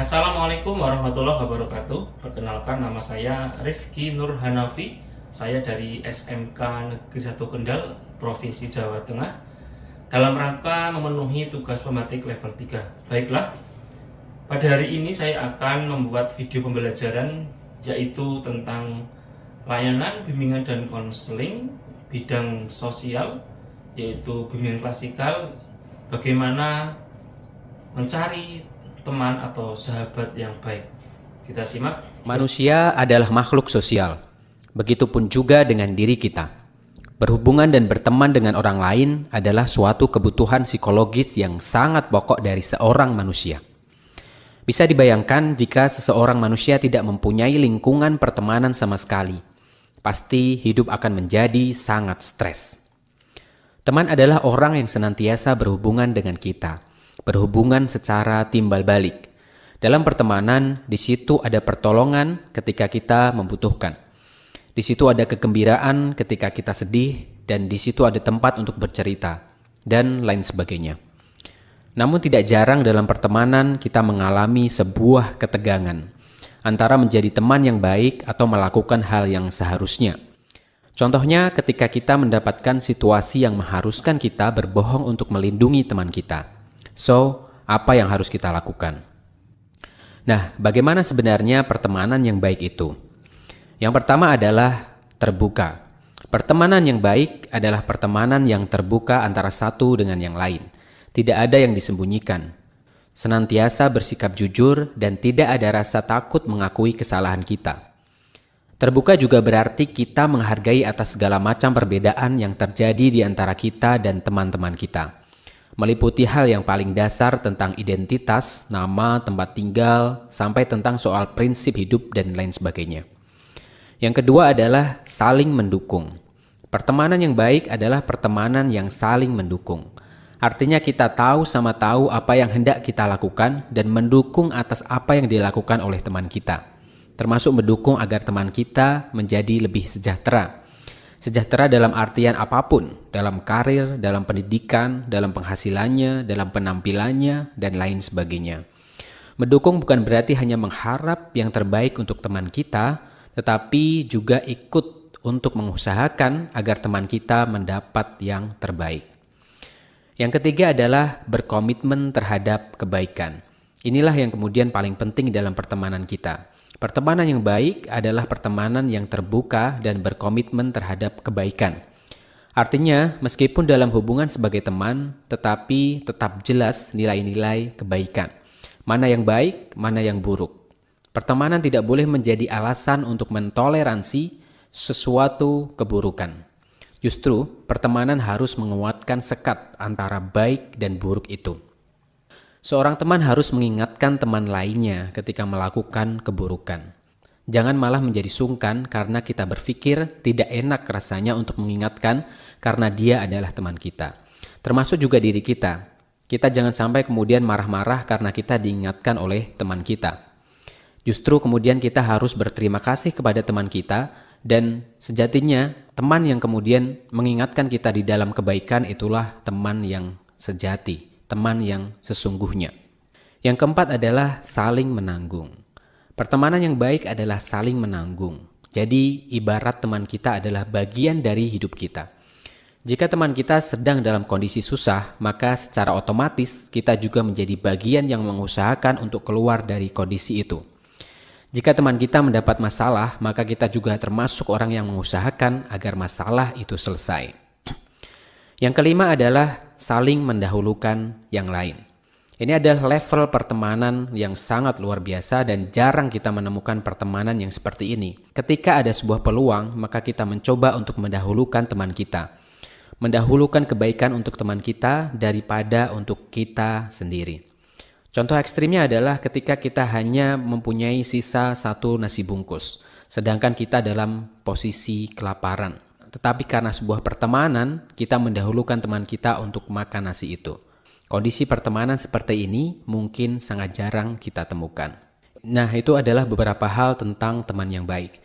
Assalamualaikum warahmatullahi wabarakatuh. Perkenalkan, nama saya Rifki Nur Hanafi. Saya dari SMK Negeri 1 Kendal, Provinsi Jawa Tengah, dalam rangka memenuhi tugas pematik level 3. Baiklah, pada hari ini saya akan membuat video pembelajaran yaitu tentang layanan bimbingan dan konseling bidang sosial, yaitu bimbingan klasikal, bagaimana mencari teman atau sahabat yang baik. Kita simak. Manusia adalah makhluk sosial. Begitupun juga dengan diri kita. Berhubungan dan berteman dengan orang lain adalah suatu kebutuhan psikologis yang sangat pokok dari seorang manusia. Bisa dibayangkan jika seseorang manusia tidak mempunyai lingkungan pertemanan sama sekali, pasti hidup akan menjadi sangat stres. Teman adalah orang yang senantiasa berhubungan dengan kita, berhubungan secara timbal balik. Dalam pertemanan, di situ ada pertolongan ketika kita membutuhkan. Di situ ada kegembiraan ketika kita sedih, dan di situ ada tempat untuk bercerita, dan lain sebagainya. Namun tidak jarang dalam pertemanan kita mengalami sebuah ketegangan antara menjadi teman yang baik atau melakukan hal yang seharusnya. Contohnya ketika kita mendapatkan situasi yang mengharuskan kita berbohong untuk melindungi teman kita. So, apa yang harus kita lakukan? Nah, bagaimana sebenarnya pertemanan yang baik itu? Yang pertama adalah terbuka. Pertemanan yang baik adalah pertemanan yang terbuka antara satu dengan yang lain. Tidak ada yang disembunyikan. Senantiasa bersikap jujur dan tidak ada rasa takut mengakui kesalahan kita. Terbuka juga berarti kita menghargai atas segala macam perbedaan yang terjadi di antara kita dan teman-teman kita. Meliputi hal yang paling dasar tentang identitas, nama, tempat tinggal, sampai tentang soal prinsip hidup dan lain sebagainya. Yang kedua adalah saling mendukung. Pertemanan yang baik adalah pertemanan yang saling mendukung. Artinya kita tahu sama tahu apa yang hendak kita lakukan dan mendukung atas apa yang dilakukan oleh teman kita. Termasuk mendukung agar teman kita menjadi lebih sejahtera. Sejahtera dalam artian apapun, dalam karir, dalam pendidikan, dalam penghasilannya, dalam penampilannya, dan lain sebagainya. Mendukung bukan berarti hanya mengharap yang terbaik untuk teman kita, tetapi juga ikut untuk mengusahakan agar teman kita mendapat yang terbaik. Yang ketiga adalah berkomitmen terhadap kebaikan. Inilah yang kemudian paling penting dalam pertemanan kita. Pertemanan yang baik adalah pertemanan yang terbuka dan berkomitmen terhadap kebaikan. Artinya, meskipun dalam hubungan sebagai teman, tetapi tetap jelas nilai-nilai kebaikan. Mana yang baik, mana yang buruk. Pertemanan tidak boleh menjadi alasan untuk mentoleransi sesuatu keburukan. Justru, pertemanan harus menguatkan sekat antara baik dan buruk itu. Seorang teman harus mengingatkan teman lainnya ketika melakukan keburukan. Jangan malah menjadi sungkan karena kita berpikir tidak enak rasanya untuk mengingatkan karena dia adalah teman kita. Termasuk juga diri kita. Kita jangan sampai kemudian marah-marah karena kita diingatkan oleh teman kita. Justru kemudian kita harus berterima kasih kepada teman kita dan sejatinya teman yang kemudian mengingatkan kita di dalam kebaikan itulah teman yang sejati. Teman yang sesungguhnya. Yang keempat adalah saling menanggung. Pertemanan yang baik adalah saling menanggung. Jadi ibarat teman kita adalah bagian dari hidup kita. Jika teman kita sedang dalam kondisi susah, maka secara otomatis kita juga menjadi bagian yang mengusahakan untuk keluar dari kondisi itu. Jika teman kita mendapat masalah, maka kita juga termasuk orang yang mengusahakan agar masalah itu selesai. Yang kelima adalah saling mendahulukan yang lain. Ini adalah level pertemanan yang sangat luar biasa dan jarang kita menemukan pertemanan yang seperti ini. Ketika ada sebuah peluang, maka kita mencoba untuk mendahulukan teman kita. Mendahulukan kebaikan untuk teman kita daripada untuk kita sendiri. Contoh ekstrimnya adalah ketika kita hanya mempunyai sisa satu nasi bungkus, sedangkan kita dalam posisi kelaparan. Tetapi karena sebuah pertemanan, kita mendahulukan teman kita untuk makan nasi itu. Kondisi pertemanan seperti ini mungkin sangat jarang kita temukan. Nah, itu adalah beberapa hal tentang teman yang baik.